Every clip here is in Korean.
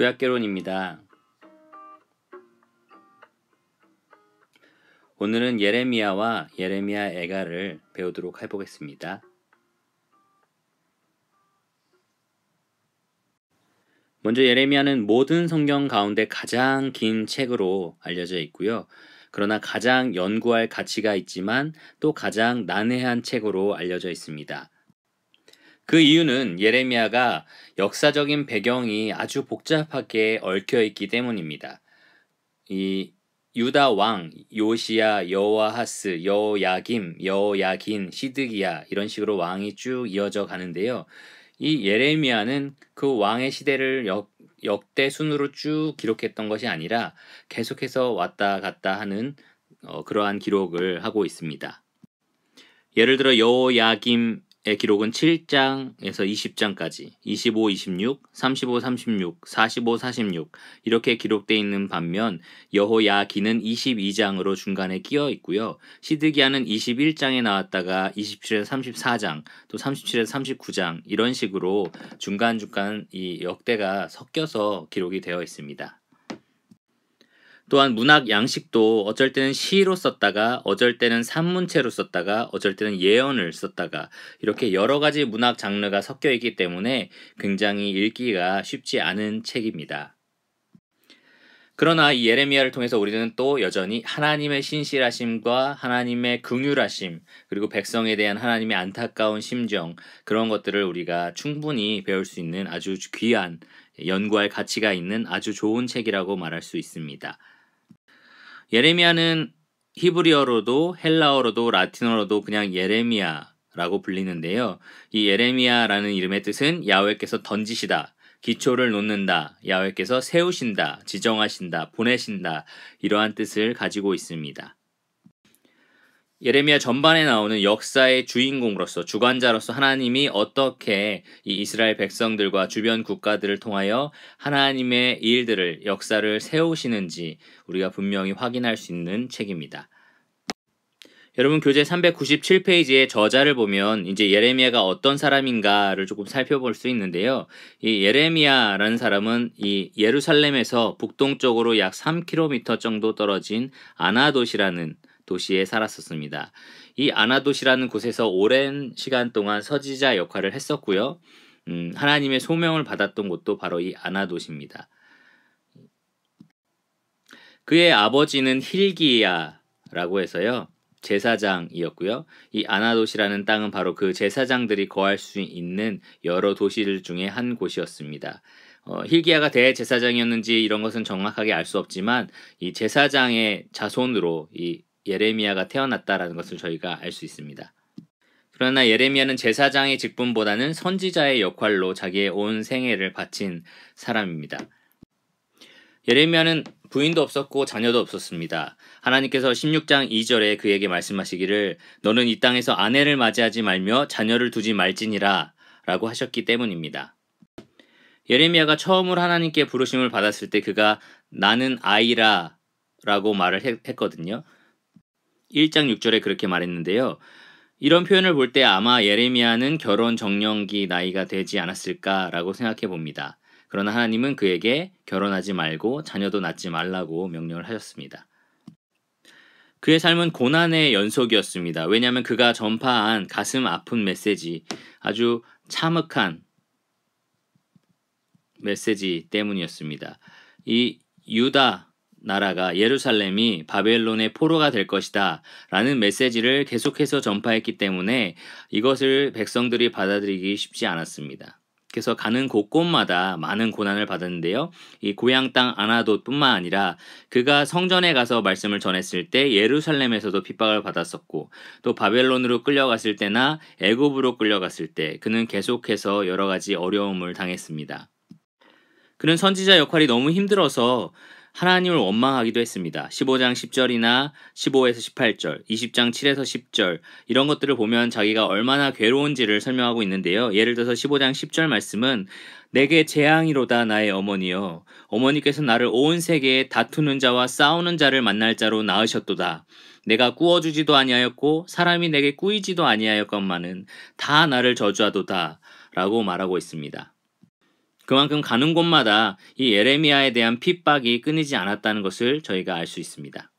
구약개론입니다. 오늘은 예레미야와 예레미야 애가를 배우도록 해보겠습니다. 먼저 예레미야는 모든 성경 가운데 가장 긴 책으로 알려져 있고요. 그러나 가장 연구할 가치가 있지만 또 가장 난해한 책으로 알려져 있습니다. 그 이유는 예레미야가 역사적인 배경이 아주 복잡하게 얽혀 있기 때문입니다. 이 유다 왕 요시야, 여호아하스, 여호야김, 여호야긴, 시드기야 이런 식으로 왕이 쭉 이어져 가는데요. 이 예레미야는 그 왕의 시대를 역대 순으로 쭉 기록했던 것이 아니라 계속해서 왔다 갔다 하는 그러한 기록을 하고 있습니다. 예를 들어 여호야김의 기록은 7장에서 20장까지 25, 26, 35, 36, 45, 46 이렇게 기록되어 있는 반면 여호야긴은 22장으로 중간에 끼어 있고요. 시드기야는 21장에 나왔다가 27에서 34장 또 37에서 39장 이런 식으로 중간중간 이 역대가 섞여서 기록이 되어 있습니다. 또한 문학 양식도 어쩔 때는 시로 썼다가 어쩔 때는 산문체로 썼다가 어쩔 때는 예언을 썼다가 이렇게 여러 가지 문학 장르가 섞여 있기 때문에 굉장히 읽기가 쉽지 않은 책입니다. 그러나 이 예레미야를 통해서 우리는 또 여전히 하나님의 신실하심과 하나님의 긍휼하심 그리고 백성에 대한 하나님의 안타까운 심정 그런 것들을 우리가 충분히 배울 수 있는 아주 귀한 연구할 가치가 있는 아주 좋은 책이라고 말할 수 있습니다. 예레미야는 히브리어로도 헬라어로도 라틴어로도 그냥 예레미야라고 불리는데요. 이 예레미야라는 이름의 뜻은 야훼께서 던지시다, 기초를 놓는다, 야훼께서 세우신다, 지정하신다, 보내신다 이러한 뜻을 가지고 있습니다. 예레미야 전반에 나오는 역사의 주인공으로서 주관자로서 하나님이 어떻게 이 이스라엘 백성들과 주변 국가들을 통하여 하나님의 일들을 역사를 세우시는지 우리가 분명히 확인할 수 있는 책입니다. 여러분 교재 397페이지의 저자를 보면 이제 예레미야가 어떤 사람인가를 조금 살펴볼 수 있는데요. 이 예레미야라는 사람은 이 예루살렘에서 북동쪽으로 약 3km 정도 떨어진 아나돗이라는 도시에 살았었습니다. 이 아나돗이라는 곳에서 오랜 시간 동안 서지자 역할을 했었고요. 하나님의 소명을 받았던 곳도 바로 이 아나돗입니다. 그의 아버지는 힐기야라고 해서요. 제사장이었고요. 이 아나돗이라는 땅은 바로 그 제사장들이 거할 수 있는 여러 도시들 중에 한 곳이었습니다. 힐기야가 대제사장이었는지 이런 것은 정확하게 알 수 없지만 이 제사장의 자손으로 이 예레미야가 태어났다라는 것을 저희가 알 수 있습니다. 그러나 예레미야는 제사장의 직분보다는 선지자의 역할로 자기의 온 생애를 바친 사람입니다. 예레미야는 부인도 없었고 자녀도 없었습니다. 하나님께서 16장 2절에 그에게 말씀하시기를 너는 이 땅에서 아내를 맞이하지 말며 자녀를 두지 말지니라 라고 하셨기 때문입니다. 예레미야가 처음으로 하나님께 부르심을 받았을 때 그가 나는 아이라 라고 말을 했거든요. 1장 6절에 그렇게 말했는데요. 이런 표현을 볼 때 아마 예레미야는 결혼 정년기 나이가 되지 않았을까라고 생각해 봅니다. 그러나 하나님은 그에게 결혼하지 말고 자녀도 낳지 말라고 명령을 하셨습니다. 그의 삶은 고난의 연속이었습니다. 왜냐하면 그가 전파한 가슴 아픈 메시지, 아주 참혹한 메시지 때문이었습니다. 이 유다 나라가 예루살렘이 바벨론의 포로가 될 것이다 라는 메시지를 계속해서 전파했기 때문에 이것을 백성들이 받아들이기 쉽지 않았습니다. 그래서 가는 곳곳마다 많은 고난을 받았는데요. 이 고향 땅 아나돗뿐만 아니라 그가 성전에 가서 말씀을 전했을 때 예루살렘에서도 핍박을 받았었고 또 바벨론으로 끌려갔을 때나 애굽으로 끌려갔을 때 그는 계속해서 여러 가지 어려움을 당했습니다. 그는 선지자 역할이 너무 힘들어서 하나님을 원망하기도 했습니다. 15장 10절이나 15에서 18절, 20장 7에서 10절 이런 것들을 보면 자기가 얼마나 괴로운지를 설명하고 있는데요. 예를 들어서 15장 10절 말씀은 내게 재앙이로다 나의 어머니여 어머니께서 나를 온 세계에 다투는 자와 싸우는 자를 만날 자로 낳으셨도다. 내가 꾸어주지도 아니하였고 사람이 내게 꾸이지도 아니하였건만은 다 나를 저주하도다 라고 말하고 있습니다. 그만큼 가는 곳마다 이 예레미야에 대한 핍박이 끊이지 않았다는 것을 저희가 알 수 있습니다.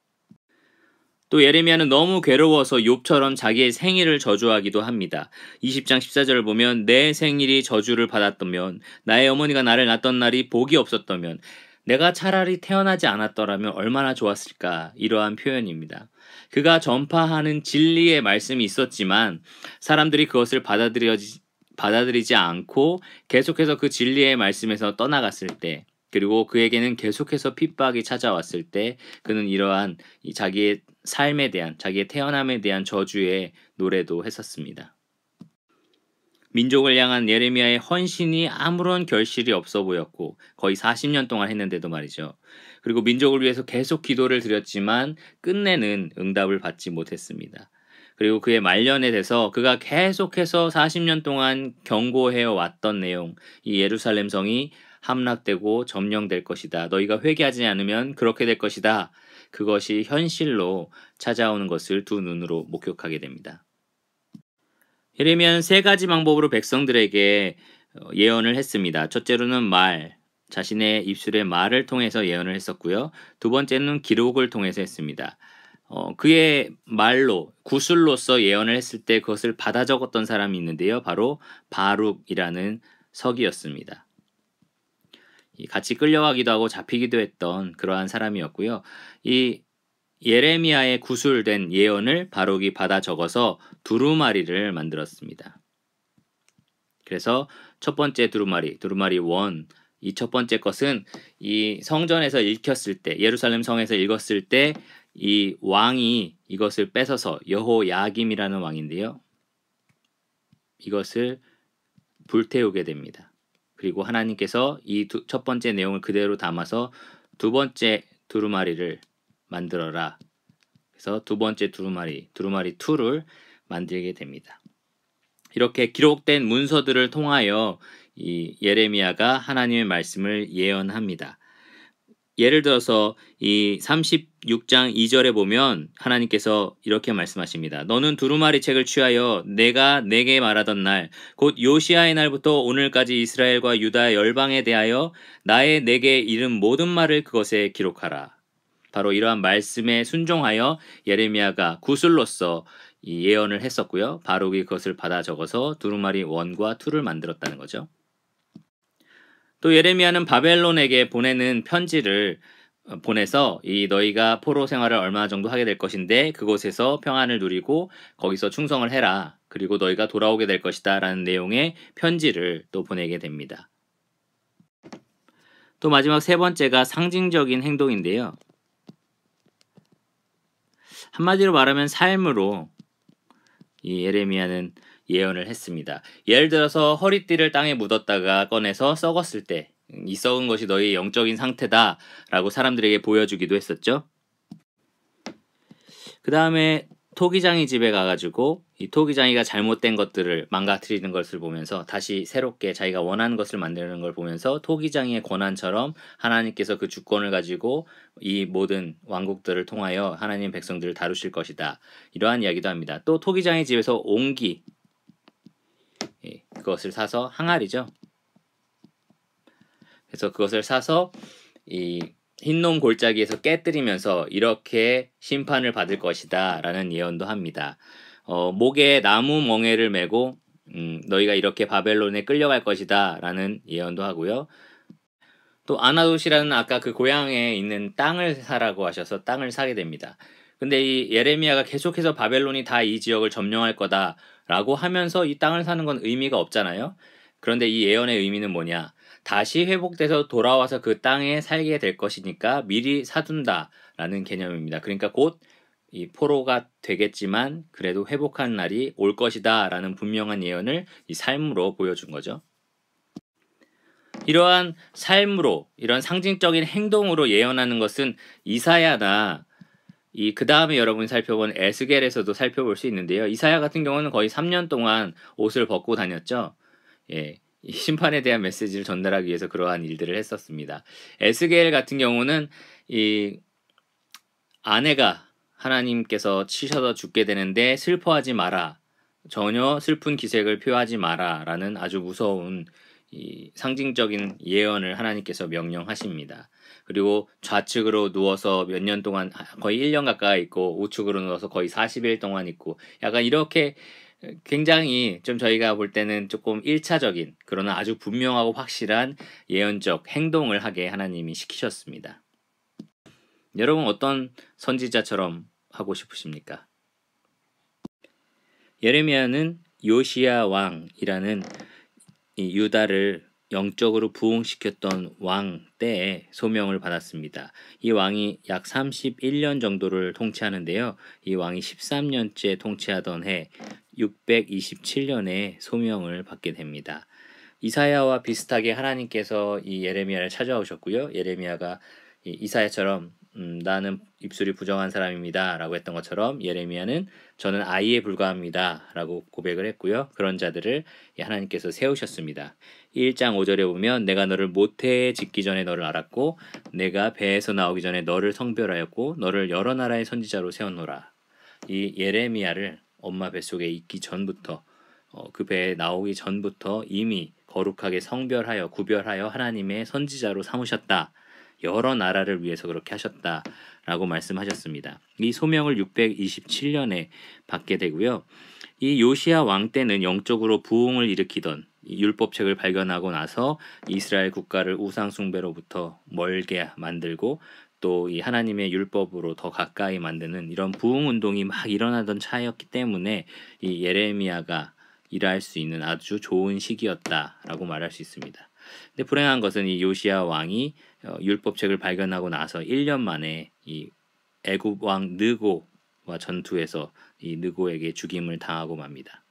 또 예레미야는 너무 괴로워서 욥처럼 자기의 생일을 저주하기도 합니다. 20장 14절을 보면 내 생일이 저주를 받았다면 나의 어머니가 나를 낳던 날이 복이 없었다면 내가 차라리 태어나지 않았더라면 얼마나 좋았을까, 이러한 표현입니다. 그가 전파하는 진리의 말씀이 있었지만 사람들이 그것을 받아들이지 않고 계속해서 그 진리의 말씀에서 떠나갔을 때, 그리고 그에게는 계속해서 핍박이 찾아왔을 때 그는 이러한 자기의 삶에 대한, 자기의 태어남에 대한 저주의 노래도 했었습니다. 민족을 향한 예레미야의 헌신이 아무런 결실이 없어 보였고 거의 40년 동안 했는데도 말이죠. 그리고 민족을 위해서 계속 기도를 드렸지만 끝내는 응답을 받지 못했습니다. 그리고 그의 말년에 대해서 그가 계속해서 40년 동안 경고해어 왔던 내용, 이 예루살렘 성이 함락되고 점령될 것이다, 너희가 회개하지 않으면 그렇게 될 것이다, 그것이 현실로 찾아오는 것을 두 눈으로 목격하게 됩니다. 예레미야는 세 가지 방법으로 백성들에게 예언을 했습니다. 첫째로는 자신의 입술의 말을 통해서 예언을 했었고요. 두 번째는 기록을 통해서 했습니다. 그의 말로, 구술로서 예언을 했을 때 그것을 받아 적었던 사람이 있는데요. 바로 바룩이라는 서기였습니다. 같이 끌려가기도 하고 잡히기도 했던 그러한 사람이었고요. 이 예레미야의 구술된 예언을 바룩이 받아 적어서 두루마리를 만들었습니다. 그래서 첫 번째 두루마리 1, 이 첫 번째 것은 이 성전에서 읽혔을 때, 예루살렘 성에서 읽었을 때 이 왕이 이것을 뺏어서, 여호야김이라는 왕인데요, 이것을 불태우게 됩니다. 그리고 하나님께서 이 첫 번째 내용을 그대로 담아서 두 번째 두루마리를 만들어라, 그래서 두 번째 두루마리 2를 만들게 됩니다. 이렇게 기록된 문서들을 통하여 이 예레미야가 하나님의 말씀을 예언합니다. 예를 들어서 이 36장 2절에 보면 하나님께서 이렇게 말씀하십니다. 너는 두루마리 책을 취하여 내가 내게 말하던 날, 곧 요시아의 날부터 오늘까지 이스라엘과 유다 열방에 대하여 나의 내게 이른 모든 말을 그것에 기록하라. 바로 이러한 말씀에 순종하여 예레미야가 구술로서 이 예언을 했었고요. 바룩이 그것을 받아 적어서 두루마리 1과 2를 만들었다는 거죠. 또 예레미야는 바벨론에게 보내는 편지를 보내서 이 너희가 포로 생활을 얼마 정도 하게 될 것인데 그곳에서 평안을 누리고 거기서 충성을 해라, 그리고 너희가 돌아오게 될 것이다 라는 내용의 편지를 또 보내게 됩니다. 또 마지막 세 번째가 상징적인 행동인데요. 한마디로 말하면 삶으로 이 예레미야는 예언을 했습니다. 예를 들어서 허리띠를 땅에 묻었다가 꺼내서 썩었을 때 이 썩은 것이 너희의 영적인 상태다 라고 사람들에게 보여주기도 했었죠. 그 다음에 토기장이 집에 가가지고 이 토기장이가 잘못된 것들을 망가뜨리는 것을 보면서 다시 새롭게 자기가 원하는 것을 만드는 걸 보면서 토기장이의 권한처럼 하나님께서 그 주권을 가지고 이 모든 왕국들을 통하여 하나님 백성들을 다루실 것이다, 이러한 이야기도 합니다. 또 토기장이 집에서 옹기, 그것을 사서, 항아리죠. 그래서 그것을 사서 이 흰놈 골짜기에서 깨뜨리면서 이렇게 심판을 받을 것이다 라는 예언도 합니다. 목에 나무 멍에를 메고 너희가 이렇게 바벨론에 끌려갈 것이다 라는 예언도 하고요. 또 아나돗이라는 아까 그 고향에 있는 땅을 사라고 하셔서 땅을 사게 됩니다. 근데 이 예레미야가 계속해서 바벨론이 다 이 지역을 점령할 거다 라고 하면서 이 땅을 사는 건 의미가 없잖아요. 그런데 이 예언의 의미는 뭐냐? 다시 회복돼서 돌아와서 그 땅에 살게 될 것이니까 미리 사둔다라는 개념입니다. 그러니까 곧 이 포로가 되겠지만 그래도 회복하는 날이 올 것이다라는 분명한 예언을 이 삶으로 보여준 거죠. 이러한 삶으로, 이런 상징적인 행동으로 예언하는 것은 이사야나 그 다음에 여러분이 살펴본 에스겔에서도 살펴볼 수 있는데요. 이사야 같은 경우는 거의 3년 동안 옷을 벗고 다녔죠. 이 심판에 대한 메시지를 전달하기 위해서 그러한 일들을 했었습니다. 에스겔 같은 경우는 이 아내가 하나님께서 치셔서 죽게 되는데 슬퍼하지 마라, 전혀 슬픈 기색을 표하지 마라 라는 아주 무서운 이 상징적인 예언을 하나님께서 명령하십니다. 그리고 좌측으로 누워서 몇 년 동안 거의 1년 가까이 있고 우측으로 누워서 거의 40일 동안 있고 약간 이렇게 굉장히 좀 저희가 볼 때는 조금 1차적인 그러나 아주 분명하고 확실한 예언적 행동을 하게 하나님이 시키셨습니다. 여러분 어떤 선지자처럼 하고 싶으십니까? 예레미야는 요시야 왕이라는 이 유다를 영적으로 부흥시켰던 왕 때에 소명을 받았습니다. 이 왕이 약 31년 정도를 통치하는데요. 이 왕이 13년째 통치하던 해 627년에 소명을 받게 됩니다. 이사야와 비슷하게 하나님께서 이 예레미야를 찾아오셨고요. 예레미야가 이사야처럼 나는 입술이 부정한 사람입니다 라고 했던 것처럼 예레미야는 저는 아이에 불과합니다 라고 고백을 했고요. 그런 자들을 하나님께서 세우셨습니다. 1장 5절에 보면 내가 너를 모태에 짓기 전에 너를 알았고 내가 배에서 나오기 전에 너를 성별하였고 너를 여러 나라의 선지자로 세웠노라. 이 예레미야를 엄마 뱃속에 있기 전부터 그 배에 나오기 전부터 이미 거룩하게 성별하여 구별하여 하나님의 선지자로 삼으셨다. 여러 나라를 위해서 그렇게 하셨다라고 말씀하셨습니다. 이 소명을 627년에 받게 되고요. 이 요시야 왕 때는 영적으로 부흥을 일으키던 율법책을 발견하고 나서 이스라엘 국가를 우상 숭배로부터 멀게 만들고 또 이 하나님의 율법으로 더 가까이 만드는 이런 부흥 운동이 막 일어나던 차였기 때문에 이 예레미야가 일할 수 있는 아주 좋은 시기였다라고 말할 수 있습니다. 근데 불행한 것은 이 요시야 왕이 율법책을 발견하고 나서 1년 만에 이 애굽 왕 느고와 전투에서 이 느고에게 죽임을 당하고 맙니다.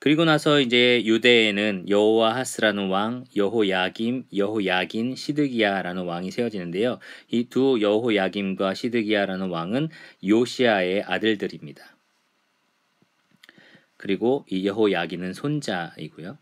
그리고 나서 이제 유대에는 여호아하스라는 왕, 여호야김, 여호야긴, 시드기야라는 왕이 세워지는데요. 이 두 여호야김과 시드기야라는 왕은 요시야의 아들들입니다. 그리고 이 여호야긴은 손자이고요.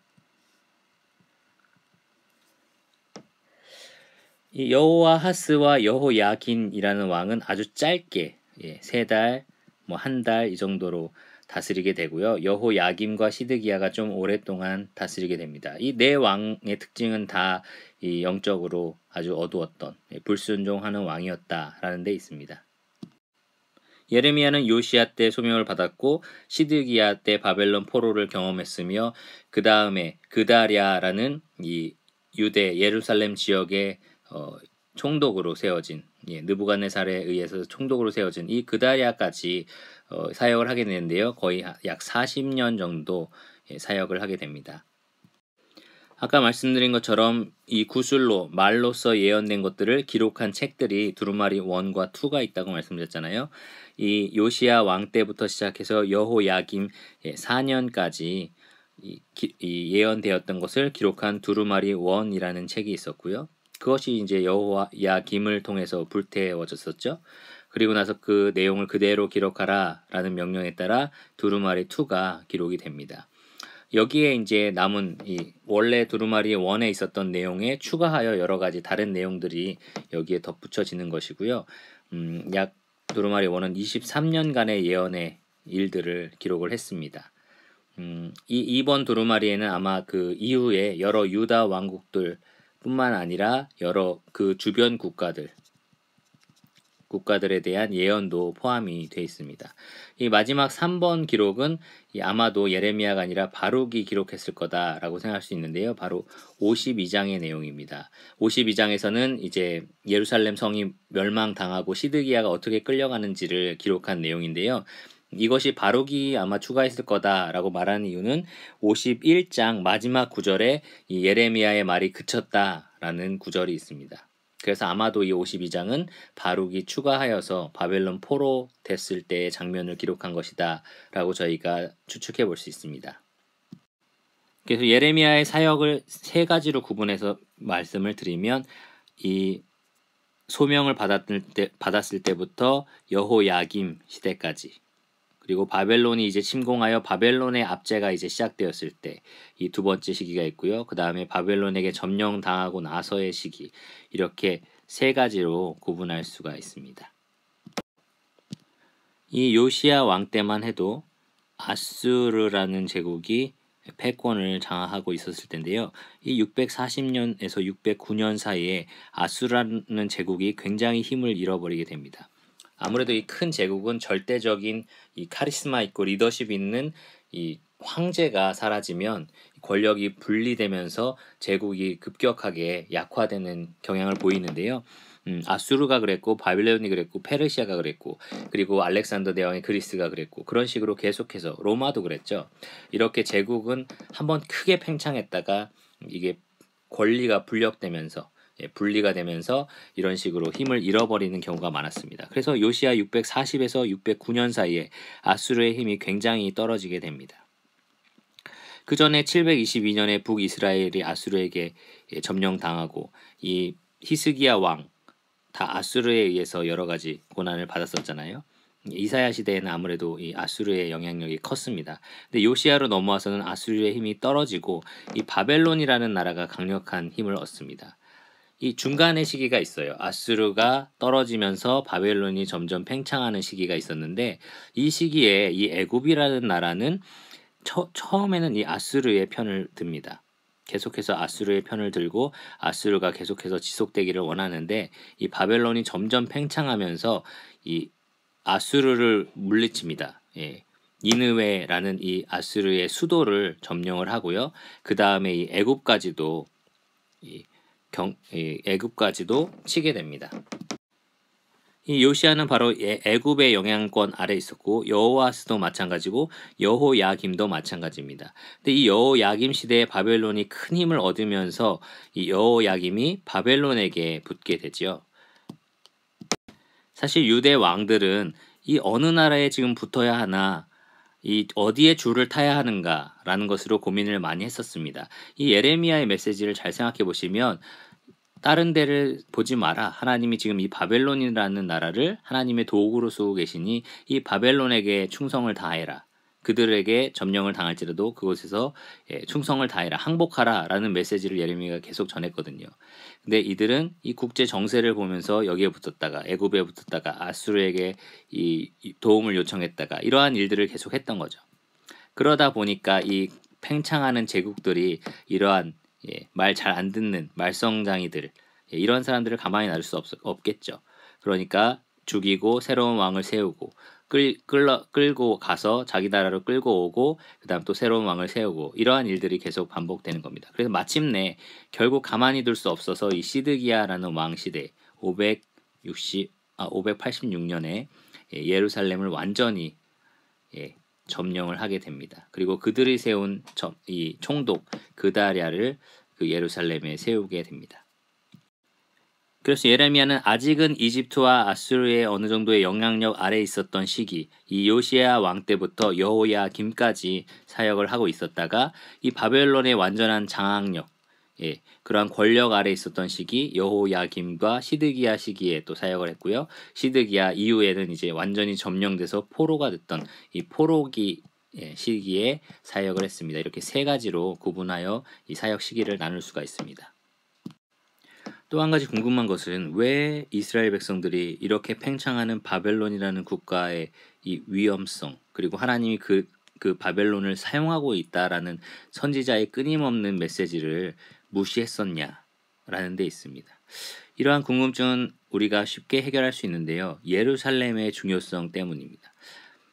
이 여호아하스와 여호야긴이라는 왕은 아주 짧게 3달, 뭐 1달 이 정도로 다스리게 되고요. 여호야김과 시드기야가 좀 오랫동안 다스리게 됩니다. 이 네 왕의 특징은 다 이 영적으로 아주 어두웠던 불순종하는 왕이었다라는 데 있습니다. 예레미야는 요시야 때 소명을 받았고 시드기야 때 바벨론 포로를 경험했으며 그 다음에 그다랴라는 이 유대 예루살렘 지역의 총독으로 세워진 느부갓네살에 의해서 총독으로 세워진 이 그다랴까지 사역을 하게 되는데요. 거의 약 40년 정도 사역을 하게 됩니다. 아까 말씀드린 것처럼 이 구술로 말로써 예언된 것들을 기록한 책들이 두루마리 1과 2가 있다고 말씀드렸잖아요. 이 요시야 왕 때부터 시작해서 여호야김 4년까지 이 예언되었던 것을 기록한 두루마리 1이라는 책이 있었고요. 그것이 이제 여호야김을 통해서 불태워졌었죠. 그리고 나서 그 내용을 그대로 기록하라라는 명령에 따라 두루마리 2가 기록이 됩니다. 여기에 이제 남은 이 원래 두루마리 1에 있었던 내용에 추가하여 여러 가지 다른 내용들이 여기에 덧붙여지는 것이고요. 약 두루마리 1은 23년간의 예언의 일들을 기록을 했습니다. 이번 두루마리에는 아마 그 이후에 여러 유다 왕국들 뿐만 아니라 여러 그 주변 국가들에 대한 예언도 포함이 되어 있습니다. 이 마지막 3번 기록은 아마도 예레미야가 아니라 바룩이 기록했을 거다라고 생각할 수 있는데요. 바로 52장의 내용입니다. 52장에서는 이제 예루살렘 성이 멸망당하고 시드기야가 어떻게 끌려가는지를 기록한 내용인데요. 이것이 바룩이 아마 추가했을 거다라고 말하는 이유는 51장 마지막 구절에 이 예레미야의 말이 그쳤다라는 구절이 있습니다. 그래서 아마도 이 52장은 바룩이 추가하여서 바벨론 포로 됐을 때의 장면을 기록한 것이다 라고 저희가 추측해 볼 수 있습니다. 그래서 예레미야의 사역을 3가지로 구분해서 말씀을 드리면 이 소명을 받았을 때부터 여호야김 시대까지, 그리고 바벨론이 이제 침공하여 바벨론의 압제가 이제 시작되었을 때 이 2번째 시기가 있고요. 그 다음에 바벨론에게 점령당하고 나서의 시기, 이렇게 3가지로 구분할 수가 있습니다. 이 요시야 왕 때만 해도 아수르라는 제국이 패권을 장악하고 있었을 텐데요. 이 640년에서 609년 사이에 아수르라는 제국이 굉장히 힘을 잃어버리게 됩니다. 아무래도 이 큰 제국은 절대적인 이 카리스마 있고 리더십 있는 이 황제가 사라지면 권력이 분리되면서 제국이 급격하게 약화되는 경향을 보이는데요. 아수르가 그랬고 바빌론이 그랬고 페르시아가 그랬고 그리고 알렉산더 대왕의 그리스가 그랬고 그런 식으로 계속해서 로마도 그랬죠. 이렇게 제국은 한번 크게 팽창했다가 이게 권리가 분력되면서 분리가 되면서 이런 식으로 힘을 잃어버리는 경우가 많았습니다. 그래서 요시야 640에서 609년 사이에 아수르의 힘이 굉장히 떨어지게 됩니다. 그 전에 722년에 북이스라엘이 아수르에게 점령당하고 이 히스기야 왕 다 아수르에 의해서 여러 가지 고난을 받았었잖아요. 이사야 시대에는 아무래도 이 아수르의 영향력이 컸습니다. 근데 요시야로 넘어와서는 아수르의 힘이 떨어지고 이 바벨론이라는 나라가 강력한 힘을 얻습니다. 이 중간의 시기가 있어요. 아수르가 떨어지면서 바벨론이 점점 팽창하는 시기가 있었는데 이 시기에 이 애굽이라는 나라는 처음에는 이 아수르의 편을 듭니다. 계속해서 아수르의 편을 들고 아수르가 계속해서 지속되기를 원하는데 이 바벨론이 점점 팽창하면서 이 아수르를 물리칩니다. 니느웨라는 이 아수르의 수도를 점령을 하고요. 그 다음에 이 애굽까지도 애굽까지도 치게 됩니다. 이 요시아는 바로 애굽의 영향권 아래 있었고 여호아스도 마찬가지고 여호야김도 마찬가지입니다. 근데 이 여호야김 시대에 바벨론이 큰 힘을 얻으면서 이 여호야김이 바벨론에게 붙게 되지요. 사실 유대 왕들은 이 어느 나라에 지금 붙어야 하나 이 어디에 줄을 타야 하는가라는 것으로 고민을 많이 했었습니다. 이 예레미야의 메시지를 잘 생각해 보시면 다른 데를 보지 마라. 하나님이 지금 이 바벨론이라는 나라를 하나님의 도구로 쓰고 계시니 이 바벨론에게 충성을 다해라. 그들에게 점령을 당할지라도 그곳에서 충성을 다해라. 항복하라. 라는 메시지를 예레미야가 계속 전했거든요. 근데 이들은 이 국제 정세를 보면서 여기에 붙었다가 애굽에 붙었다가 아수르에게 이 도움을 요청했다가 이러한 일들을 계속 했던 거죠. 그러다 보니까 이 팽창하는 제국들이 이러한 말 잘 안 듣는 말썽장이들 이런 사람들을 가만히 놔둘 수 없겠죠. 그러니까 죽이고 새로운 왕을 세우고 끌고 가서 자기 나라로 끌고 오고 그다음 또 새로운 왕을 세우고 이러한 일들이 계속 반복되는 겁니다. 그래서 마침내 결국 가만히 둘 수 없어서 이 시드기야라는 왕 시대 586년에 예루살렘을 완전히 점령을 하게 됩니다. 그리고 그들이 세운 이 총독 그다랴를 그 예루살렘에 세우게 됩니다. 그래서 예레미야는 아직은 이집트와 아수르의 어느 정도의 영향력 아래에 있었던 시기, 이 요시야 왕 때부터 여호야김까지 사역을 하고 있었다가 이 바벨론의 완전한 장악력, 그러한 권력 아래에 있었던 시기 여호야김과 시드기야 시기에 또 사역을 했고요. 시드기야 이후에는 이제 완전히 점령돼서 포로가 됐던 이 포로기 시기에 사역을 했습니다. 이렇게 세 가지로 구분하여 이 사역 시기를 나눌 수가 있습니다. 또 한 가지 궁금한 것은 왜 이스라엘 백성들이 이렇게 팽창하는 바벨론이라는 국가의 이 위험성 그리고 하나님이 그 바벨론을 사용하고 있다라는 선지자의 끊임없는 메시지를 무시했었냐라는 데 있습니다. 이러한 궁금증은 우리가 쉽게 해결할 수 있는데요. 예루살렘의 중요성 때문입니다.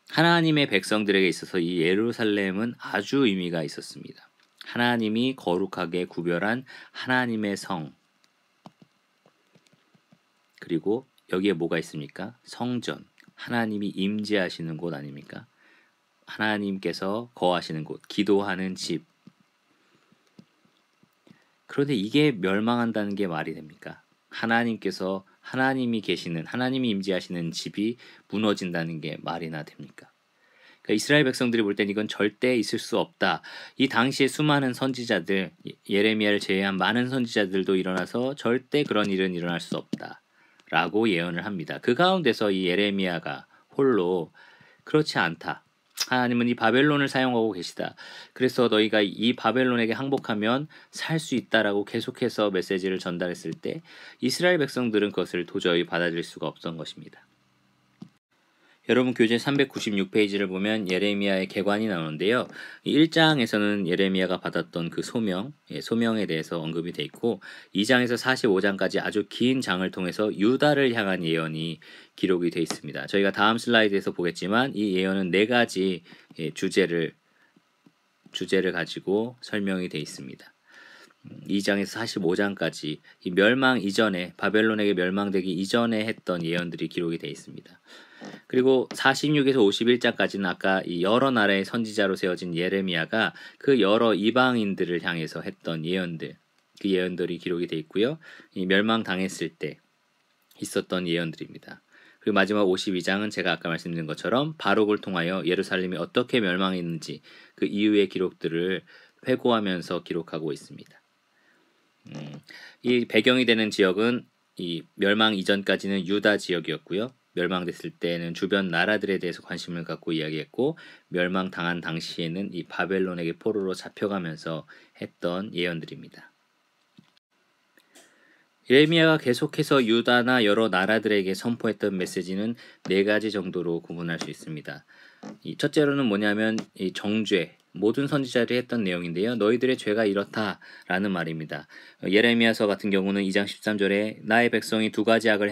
하나님의 백성들에게 있어서 이 예루살렘은 아주 의미가 있었습니다. 하나님이 거룩하게 구별한 하나님의 성 그리고 여기에 뭐가 있습니까? 성전, 하나님이 임재하시는 곳 아닙니까? 하나님께서 거하시는 곳, 기도하는 집. 그런데 이게 멸망한다는 게 말이 됩니까? 하나님이 계시는, 하나님이 임재하시는 집이 무너진다는 게 말이나 됩니까? 그러니까 이스라엘 백성들이 볼 땐 이건 절대 있을 수 없다. 이 당시에 수많은 선지자들, 예레미야를 제외한 많은 선지자들도 일어나서 절대 그런 일은 일어날 수 없다. 라고 예언을 합니다. 그 가운데서 이 예레미야가 홀로 그렇지 않다. 하나님은 이 바벨론을 사용하고 계시다. 그래서 너희가 이 바벨론에게 항복하면 살 수 있다라고 계속해서 메시지를 전달했을 때 이스라엘 백성들은 그것을 도저히 받아들일 수가 없던 것입니다. 여러분 교재 396페이지를 보면 예레미야의 계관이 나오는데요. 이 1장에서는 예레미야가 받았던 그 소명, 소명에 대해서 언급이 돼 있고 2장에서 45장까지 아주 긴 장을 통해서 유다를 향한 예언이 기록이 돼 있습니다. 저희가 다음 슬라이드에서 보겠지만 이 예언은 네 가지 주제를 가지고 설명이 돼 있습니다. 2장에서 45장까지 이 멸망 이전에 바벨론에게 멸망되기 이전에 했던 예언들이 기록이 돼 있습니다. 그리고 46에서 51장까지는 아까 이 여러 나라의 선지자로 세워진 예레미야가 그 여러 이방인들을 향해서 했던 예언들, 그 예언들이 기록이 돼 있고요. 이 멸망당했을 때 있었던 예언들입니다. 그리고 마지막 52장은 제가 아까 말씀드린 것처럼 바룩을 통하여 예루살렘이 어떻게 멸망했는지 그 이후의 기록들을 회고하면서 기록하고 있습니다. 이 배경이 되는 지역은 이 멸망 이전까지는 유다 지역이었고요. 멸망됐을 때는 주변 나라들에 대해서 관심을 갖고 이야기했고 멸망당한 당시에는 이 바벨론에게 포로로 잡혀가면서 했던 예언들입니다. 예레미야가 계속해서 유다나 여러 나라들에게 선포했던 메시지는 네 가지 정도로 구분할 수 있습니다. 이 첫째로는 뭐냐면 이 정죄, 모든 선지자들이 했던 내용인데요. 너희들의 죄가 이렇다라는 말입니다. 예레미야서 같은 경우는 2장 13절에 나의 백성이 두 가지 악을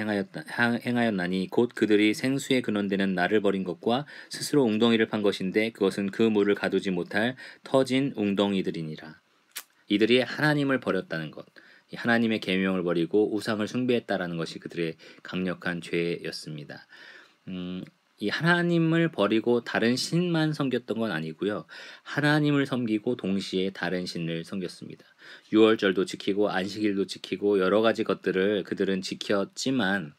행하였나니 곧 그들이 생수에 근원되는 나를 버린 것과 스스로 웅덩이를 판 것인데 그것은 그 물을 가두지 못할 터진 웅덩이들이니라. 이들이 하나님을 버렸다는 것, 하나님의 계명을 버리고 우상을 숭배했다라는 것이 그들의 강력한 죄였습니다. 이 하나님을 버리고 다른 신만 섬겼던 건 아니고요. 하나님을 섬기고 동시에 다른 신을 섬겼습니다. 유월절도 지키고 안식일도 지키고 여러 가지 것들을 그들은 지켰지만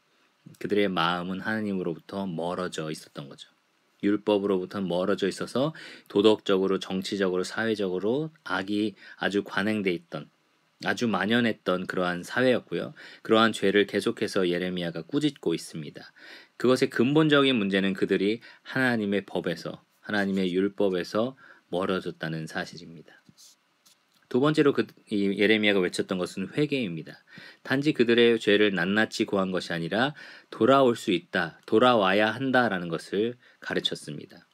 그들의 마음은 하나님으로부터 멀어져 있었던 거죠. 율법으로부터 멀어져 있어서 도덕적으로, 정치적으로, 사회적으로 악이 아주 관행돼 있던, 아주 만연했던 그러한 사회였고요. 그러한 죄를 계속해서 예레미야가 꾸짖고 있습니다. 그것의 근본적인 문제는 그들이 하나님의 법에서, 하나님의 율법에서 멀어졌다는 사실입니다. 두 번째로 이 예레미야가 외쳤던 것은 회개입니다. 단지 그들의 죄를 낱낱이 고한 것이 아니라 돌아올 수 있다, 돌아와야 한다라는 것을 가르쳤습니다.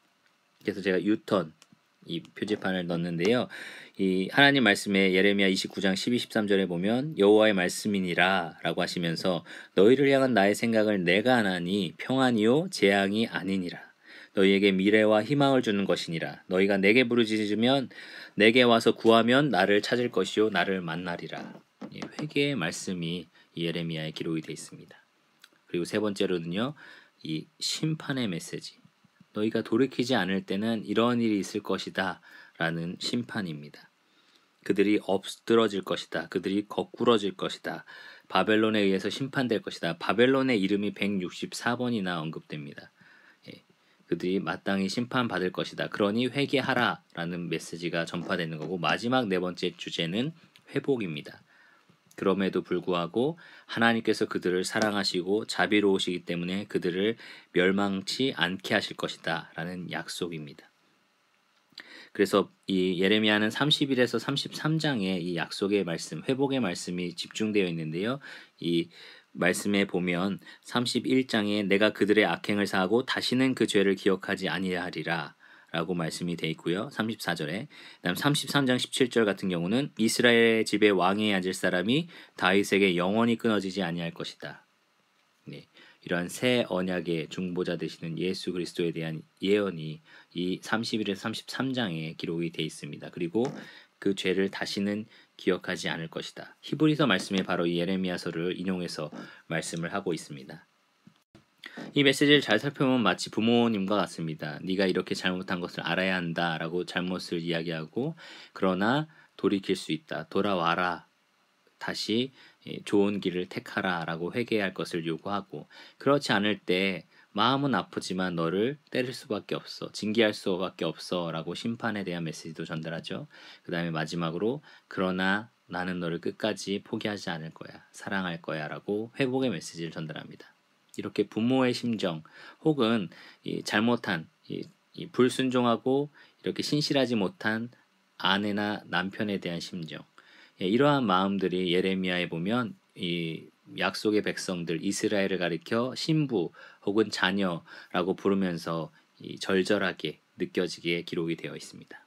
그래서 제가 유턴 이 표지판을 넣었는데요. 이 하나님 말씀에 예레미야 29장 12, 13절에 보면 여호와의 말씀이니라 라고 하시면서 너희를 향한 나의 생각을 내가 아나니 평안이요 재앙이 아니니라. 너희에게 미래와 희망을 주는 것이니라. 너희가 내게 부르짖으면 내게 와서 구하면 나를 찾을 것이요 나를 만나리라. 회개의 말씀이 이 예레미야에 기록이 되어 있습니다. 그리고 세 번째로는요. 이 심판의 메시지. 너희가 돌이키지 않을 때는 이런 일이 있을 것이다 라는 심판입니다. 그들이 엎드러질 것이다. 그들이 거꾸러질 것이다. 바벨론에 의해서 심판될 것이다. 바벨론의 이름이 164번이나 언급됩니다. 그들이 마땅히 심판받을 것이다. 그러니 회개하라 라는 메시지가 전파되는 거고 마지막 네 번째 주제는 회복입니다. 그럼에도 불구하고 하나님께서 그들을 사랑하시고 자비로우시기 때문에 그들을 멸망치 않게 하실 것이다 라는 약속입니다. 그래서 이 예레미야는 31에서 33장에 이 약속의 말씀, 회복의 말씀이 집중되어 있는데요. 이 말씀에 보면 31장에 내가 그들의 악행을 사하고 다시는 그 죄를 기억하지 아니하리라 라고 말씀이 되어 있고요. 34절에 그다음 33장 17절 같은 경우는 이스라엘의 집에 왕에 앉을 사람이 다윗에게 영원히 끊어지지 아니할 것이다. 네, 이러한 새 언약의 중보자 되시는 예수 그리스도에 대한 예언이 이 31에서 33장에 기록이 되어 있습니다. 그리고 그 죄를 다시는 기억하지 않을 것이다. 히브리서 말씀에 바로 이 예레미야서를 인용해서 말씀을 하고 있습니다. 이 메시지를 잘 살펴보면 마치 부모님과 같습니다. 네가 이렇게 잘못한 것을 알아야 한다라고 잘못을 이야기하고 그러나 돌이킬 수 있다. 돌아와라. 다시 좋은 길을 택하라라고 회개할 것을 요구하고 그렇지 않을 때 마음은 아프지만 너를 때릴 수밖에 없어. 징계할 수밖에 없어라고 심판에 대한 메시지도 전달하죠. 그다음에 마지막으로 그러나 나는 너를 끝까지 포기하지 않을 거야. 사랑할 거야라고 회복의 메시지를 전달합니다. 이렇게 부모의 심정 혹은 이 잘못한 이 불순종하고 이렇게 신실하지 못한 아내나 남편에 대한 심정 이러한 마음들이 예레미야에 보면 이 약속의 백성들 이스라엘을 가리켜 신부 혹은 자녀라고 부르면서 절절하게 느껴지게 기록이 되어 있습니다.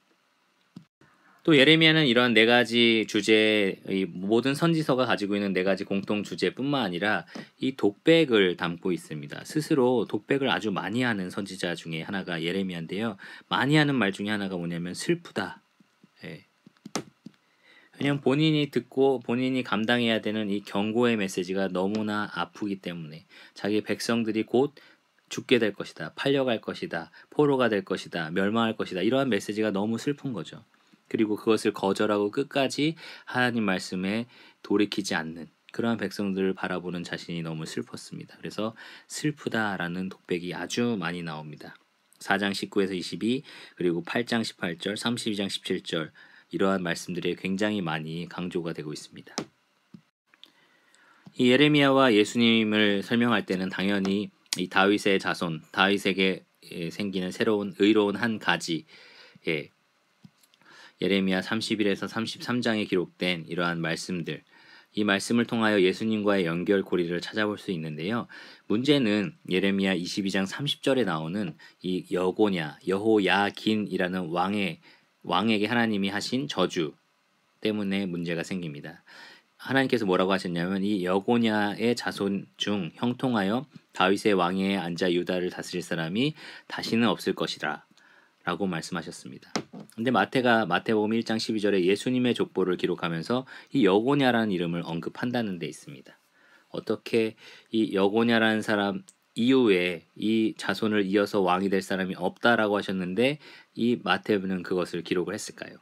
또 예레미야는 이런 네 가지 주제, 이 모든 선지서가 가지고 있는 네 가지 공통 주제뿐만 아니라 이 독백을 담고 있습니다. 스스로 독백을 아주 많이 하는 선지자 중에 하나가 예레미야인데요. 많이 하는 말 중에 하나가 뭐냐면 슬프다. 예. 왜냐하면 본인이 듣고 본인이 감당해야 되는 이 경고의 메시지가 너무나 아프기 때문에 자기 백성들이 곧 죽게 될 것이다, 팔려갈 것이다, 포로가 될 것이다, 멸망할 것이다, 이러한 메시지가 너무 슬픈 거죠. 그리고 그것을 거절하고 끝까지 하나님 말씀에 돌이키지 않는 그러한 백성들을 바라보는 자신이 너무 슬펐습니다. 그래서 슬프다라는 독백이 아주 많이 나옵니다. 4장 19에서 22 그리고 8장 18절, 32장 17절 이러한 말씀들이 굉장히 많이 강조가 되고 있습니다. 이 예레미야와 예수님을 설명할 때는 당연히 이 다윗의 자손, 다윗에게 생기는 새로운 의로운 한 가지, 예레미야 31에서 33장에 기록된 이러한 말씀들, 이 말씀을 통하여 예수님과의 연결고리를 찾아볼 수 있는데요. 문제는 예레미야 22장 30절에 나오는 이 여고냐, 여호야긴이라는 왕에게 하나님이 하신 저주 때문에 문제가 생깁니다. 하나님께서 뭐라고 하셨냐면 이 여고냐의 자손 중 형통하여 다윗의 왕위에 앉아 유다를 다스릴 사람이 다시는 없을 것이라 라고 말씀하셨습니다. 근데 마태복음 1장 12절에 예수님의 족보를 기록하면서 이 여고냐라는 이름을 언급한다는 데 있습니다. 어떻게 이 여고냐라는 사람 이후에 이 자손을 이어서 왕이 될 사람이 없다라고 하셨는데 이 마태는 그것을 기록을 했을까요?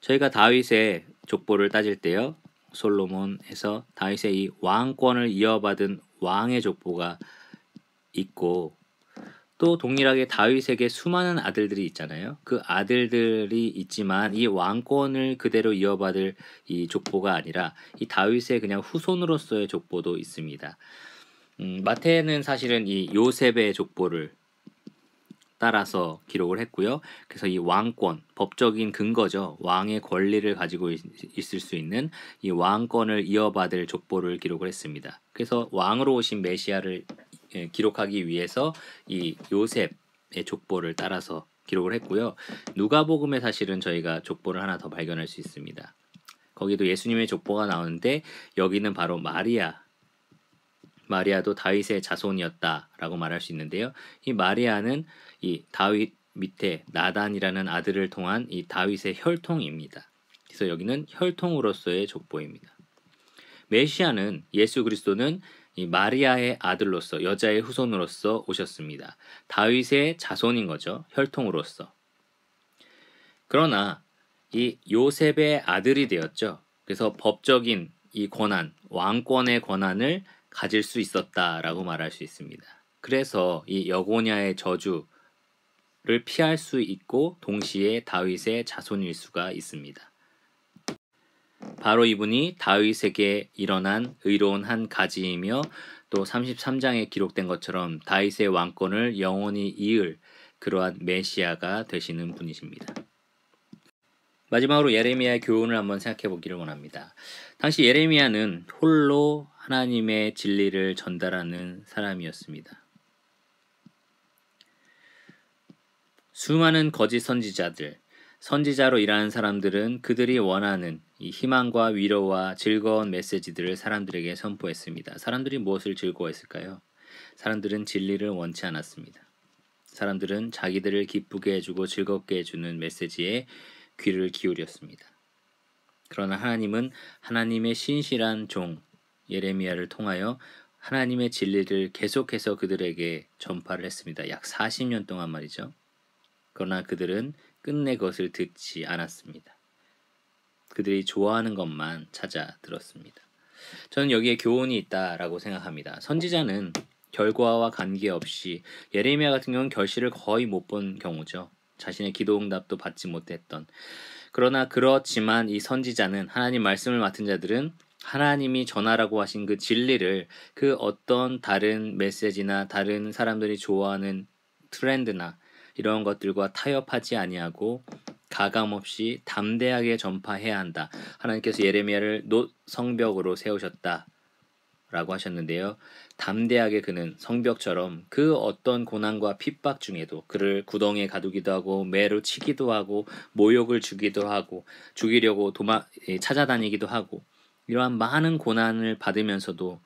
저희가 다윗의 족보를 따질 때요. 솔로몬에서 다윗의 이 왕권을 이어받은 왕의 족보가 있고 또 동일하게 다윗에게 수많은 아들들이 있잖아요. 그 아들들이 있지만 이 왕권을 그대로 이어받을 이 족보가 아니라 이 다윗의 그냥 후손으로서의 족보도 있습니다. 마태는 사실은 이 요셉의 족보를 따라서 기록을 했고요. 그래서 이 왕권, 법적인 근거죠. 왕의 권리를 가지고 있을 수 있는 이 왕권을 이어받을 족보를 기록을 했습니다. 그래서 왕으로 오신 메시아를 기록하기 위해서 이 요셉의 족보를 따라서 기록을 했고요. 누가복음에 사실은 저희가 족보를 하나 더 발견할 수 있습니다. 거기도 예수님의 족보가 나오는데 여기는 바로 마리아도 다윗의 자손이었다라고 말할 수 있는데요. 이 마리아는 이 다윗 밑에 나단이라는 아들을 통한 이 다윗의 혈통입니다. 그래서 여기는 혈통으로서의 족보입니다. 메시아는 예수 그리스도는 이 마리아의 아들로서 여자의 후손으로서 오셨습니다. 다윗의 자손인 거죠. 혈통으로서. 그러나 이 요셉의 아들이 되었죠. 그래서 법적인 이 권한, 왕권의 권한을 가질 수 있었다라고 말할 수 있습니다. 그래서 이 여고냐의 저주를 피할 수 있고 동시에 다윗의 자손일 수가 있습니다. 바로 이분이 다윗에게 일어난 의로운 한 가지이며 또 33장에 기록된 것처럼 다윗의 왕권을 영원히 이을 그러한 메시아가 되시는 분이십니다. 마지막으로 예레미야의 교훈을 한번 생각해 보기를 원합니다. 당시 예레미야는 홀로 하나님의 진리를 전달하는 사람이었습니다. 수많은 거짓 선지자로 일하는 사람들은 그들이 원하는 이 희망과 위로와 즐거운 메시지들을 사람들에게 선포했습니다. 사람들이 무엇을 즐거워했을까요? 사람들은 진리를 원치 않았습니다. 사람들은 자기들을 기쁘게 해주고 즐겁게 해주는 메시지에 귀를 기울였습니다. 그러나 하나님은 하나님의 신실한 종 예레미야를 통하여 하나님의 진리를 계속해서 그들에게 전파를 했습니다. 약 40년 동안 말이죠. 그러나 그들은 끝내 그것을 듣지 않았습니다. 그들이 좋아하는 것만 찾아 들었습니다. 저는 여기에 교훈이 있다라고 생각합니다. 선지자는 결과와 관계없이 예레미야 같은 경우는 결실을 거의 못 본 경우죠. 자신의 기도응답도 받지 못했던. 그러나 그렇지만 이 선지자는 하나님 말씀을 맡은 자들은 하나님이 전하라고 하신 그 진리를 그 어떤 다른 메시지나 다른 사람들이 좋아하는 트렌드나 이런 것들과 타협하지 아니하고 가감없이 담대하게 전파해야 한다. 하나님께서 예레미야를 놋 성벽으로 세우셨다. 라고 하셨는데요. 담대하게 그는 성벽처럼 그 어떤 고난과 핍박 중에도 그를 구덩이에 가두기도 하고 매로 치기도 하고 모욕을 주기도 하고 죽이려고 찾아다니기도 하고 이러한 많은 고난을 받으면서도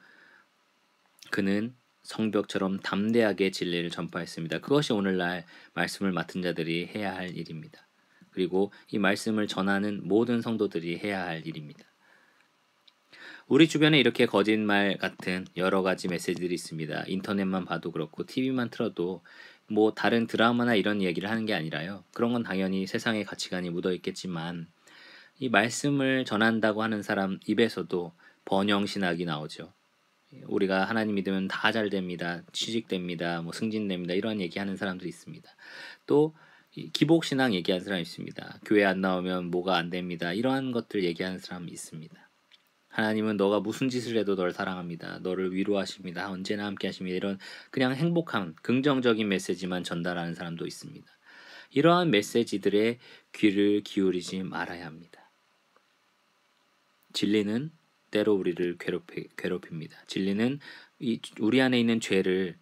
그는 성벽처럼 담대하게 진리를 전파했습니다. 그것이 오늘날 말씀을 맡은 자들이 해야 할 일입니다. 그리고 이 말씀을 전하는 모든 성도들이 해야 할 일입니다. 우리 주변에 이렇게 거짓말 같은 여러 가지 메시지들이 있습니다. 인터넷만 봐도 그렇고 TV만 틀어도 뭐 다른 드라마나 이런 얘기를 하는 게 아니라요. 그런 건 당연히 세상의 가치관이 묻어 있겠지만 이 말씀을 전한다고 하는 사람 입에서도 번영신학이 나오죠. 우리가 하나님 믿으면 다 잘 됩니다. 취직됩니다. 뭐 승진됩니다. 이런 얘기하는 사람들이 있습니다. 또 기복신앙 얘기하는 사람이 있습니다. 교회 안 나오면 뭐가 안 됩니다. 이러한 것들 얘기하는 사람이 있습니다. 하나님은 너가 무슨 짓을 해도 널 사랑합니다. 너를 위로하십니다. 언제나 함께 하십니다. 이런 그냥 행복한 긍정적인 메시지만 전달하는 사람도 있습니다. 이러한 메시지들의 귀를 기울이지 말아야 합니다. 진리는 때로 우리를 괴롭힙니다. 진리는 우리 안에 있는 죄를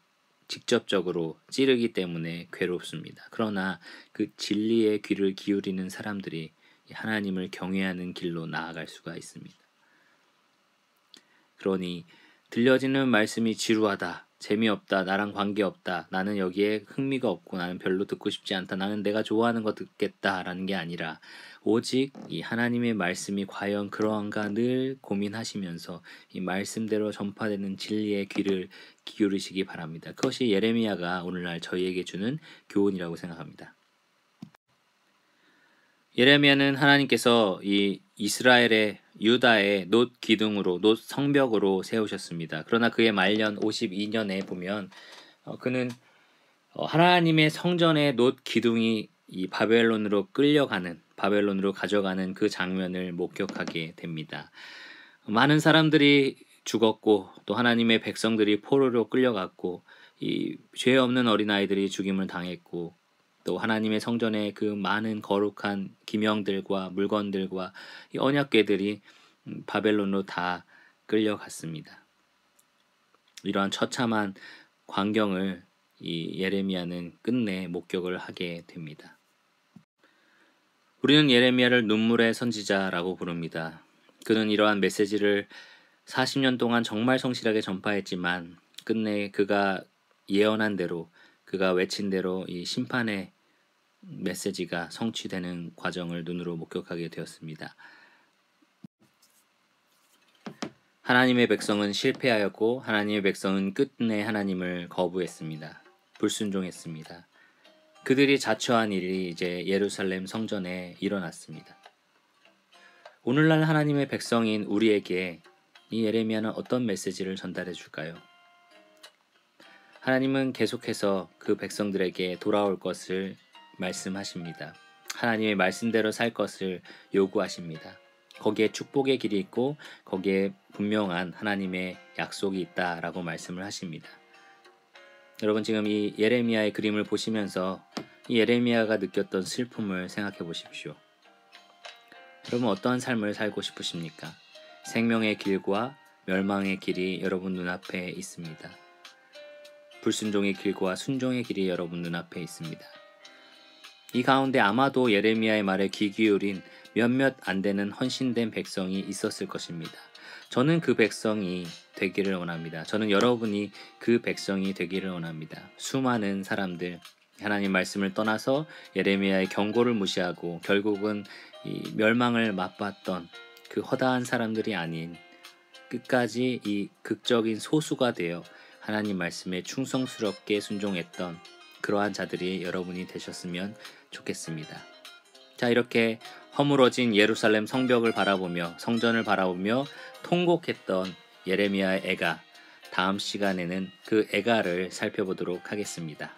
직접적으로 찌르기 때문에 괴롭습니다. 그러나 그 진리의 귀를 기울이는 사람들이 하나님을 경외하는 길로 나아갈 수가 있습니다. 그러니 들려지는 말씀이 지루하다, 재미없다, 나랑 관계없다, 나는 여기에 흥미가 없고 나는 별로 듣고 싶지 않다, 나는 내가 좋아하는 거 듣겠다라는 게 아니라 오직 이 하나님의 말씀이 과연 그러한가 늘 고민하시면서 이 말씀대로 전파되는 진리의 귀를 기울이시기 바랍니다. 그것이 예레미야가 오늘날 저희에게 주는 교훈이라고 생각합니다. 예레미야는 하나님께서 이 이스라엘의 유다의 놋 기둥으로 놋 성벽으로 세우셨습니다. 그러나 그의 말년 52년에 보면 그는 하나님의 성전의 놋 기둥이 이 바벨론으로 바벨론으로 가져가는 그 장면을 목격하게 됩니다. 많은 사람들이 죽었고 또 하나님의 백성들이 포로로 끌려갔고 이 죄 없는 어린아이들이 죽임을 당했고 또 하나님의 성전의 그 많은 거룩한 기명들과 물건들과 이 언약궤들이 바벨론으로 다 끌려갔습니다. 이러한 처참한 광경을 이 예레미야는 끝내 목격을 하게 됩니다. 우리는 예레미야를 눈물의 선지자라고 부릅니다. 그는 이러한 메시지를 40년 동안 정말 성실하게 전파했지만 끝내 그가 예언한 대로 그가 외친 대로 이 심판의 메시지가 성취되는 과정을 눈으로 목격하게 되었습니다. 하나님의 백성은 실패하였고 하나님의 백성은 끝내 하나님을 거부했습니다. 불순종했습니다. 그들이 자처한 일이 이제 예루살렘 성전에 일어났습니다. 오늘날 하나님의 백성인 우리에게 이 예레미야는 어떤 메시지를 전달해 줄까요? 하나님은 계속해서 그 백성들에게 돌아올 것을 말씀하십니다. 하나님의 말씀대로 살 것을 요구하십니다. 거기에 축복의 길이 있고 거기에 분명한 하나님의 약속이 있다라고 말씀을 하십니다. 여러분 지금 이 예레미야의 그림을 보시면서 이 예레미야가 느꼈던 슬픔을 생각해 보십시오. 여러분 어떠한 삶을 살고 싶으십니까? 생명의 길과 멸망의 길이 여러분 눈앞에 있습니다. 불순종의 길과 순종의 길이 여러분 눈앞에 있습니다. 이 가운데 아마도 예레미야의 말에 귀 기울인 몇몇 안 되는 헌신된 백성이 있었을 것입니다. 저는 그 백성이 되기를 원합니다. 저는 여러분이 그 백성이 되기를 원합니다. 수많은 사람들 하나님 말씀을 떠나서 예레미야의 경고를 무시하고 결국은 이 멸망을 맛봤던 그 허다한 사람들이 아닌 끝까지 이 극적인 소수가 되어 하나님 말씀에 충성스럽게 순종했던 그러한 자들이 여러분이 되셨으면 좋겠습니다. 자, 이렇게 허물어진 예루살렘 성벽을 바라보며 성전을 바라보며 통곡했던 예레미야의 애가, 다음 시간에는 그 애가를 살펴보도록 하겠습니다.